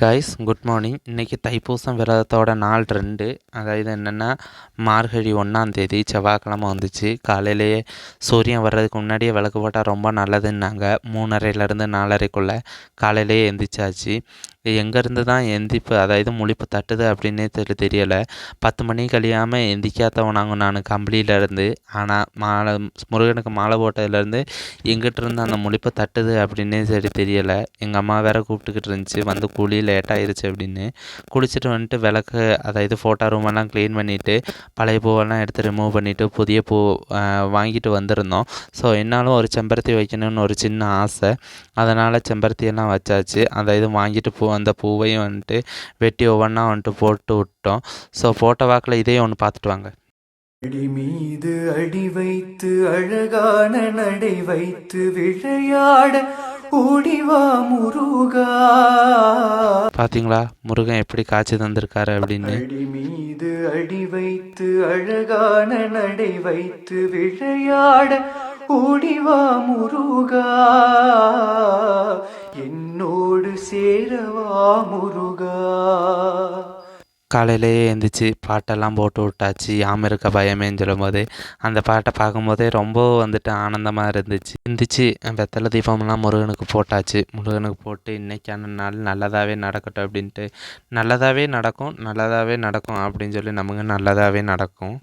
Guys good morning. இன்றைக்கி தைப்பூசம் விரதத்தோட நாள் 2. அதாவது என்னென்னா மார்கழி 1ஆம் தேதி செவ்வாய்க்கிழமை வந்துச்சு. காலையிலேயே சூரியன் வர்றதுக்கு முன்னாடியே விளக்கு போட்டால் ரொம்ப நல்லதுன்னாங்க. 3:30லேருந்து 4:30க்குள்ளே காலையிலேயே எந்திரிச்சாச்சு. எங்கேருந்து தான் எந்திரிப்பு அதாவது முழிப்பு தட்டுது அப்படின்னே தெரியலை. 10 மணி கழியாமல் எந்திரிக்காதவனாங்க நான் கம்பளியிலேருந்து. ஆனால் முருகனுக்கு மாலை போட்டதுலேருந்து எங்கிட்ட இருந்து அந்த முழிப்பு தட்டுது அப்படின்னே தெரியலை. எங்கள் அம்மா வேற கூப்பிட்டுக்கிட்டு இருந்துச்சு, வந்து கூலி லேட் ஆயிருச்சு அப்படின்னு. குளிச்சுட்டு வந்துட்டு விளக்கு அதாவது ஃபோட்டோ ரூமெல்லாம் க்ளீன் பண்ணிவிட்டு பழைய பூவெல்லாம் எடுத்து ரிமூவ் பண்ணிவிட்டு புதிய பூ வாங்கிட்டு வந்திருந்தோம். ஸோ என்னாலும் ஒரு செம்பருத்தி வைக்கணும்னு ஒரு சின்ன ஆசை. அதனால் செம்பருத்தியெல்லாம் வச்சாச்சு. அதாவது வாங்கிட்டு அந்த பூவையும் வந்துட்டு வெட்டி ஒவ்வொன்றா வந்துட்டு போட்டு விட்டோம். ஸோ போட்ட வாக்கில் இதையும் ஒன்று பார்த்துட்டு வாங்க. அடி மீது அடி வைத்து அழகான நடை வைத்து விளையாட ஓடிவா முருகா. பாத்தீங்களா முருகன் எப்படி காட்சி தந்திருக்காரு அப்படின்னு. அடி மீது அடி வைத்து அழகான நடை வைத்து விளையாட ஓடிவா முருகா, என்னோடு சேரவா முருகா. காலையிலேயே எழுந்திரிச்சு பாட்டெல்லாம் போட்டு விட்டாச்சு. யாம் இருக்க பயமேன்னு சொல்லும்போது அந்த பாட்டை பார்க்கும்போதே ரொம்ப வந்துட்டு ஆனந்தமாக இருந்துச்சு. வெத்தலை தீபம்லாம் முருகனுக்கு போட்டாச்சு. முருகனுக்கு போட்டு இன்றைக்கான நாள் நல்லதாகவே நடக்கட்டும் அப்படின்ட்டு நல்லதாகவே நடக்கும் அப்படின்னு சொல்லி நமக்கு நல்லதாகவே நடக்கும்.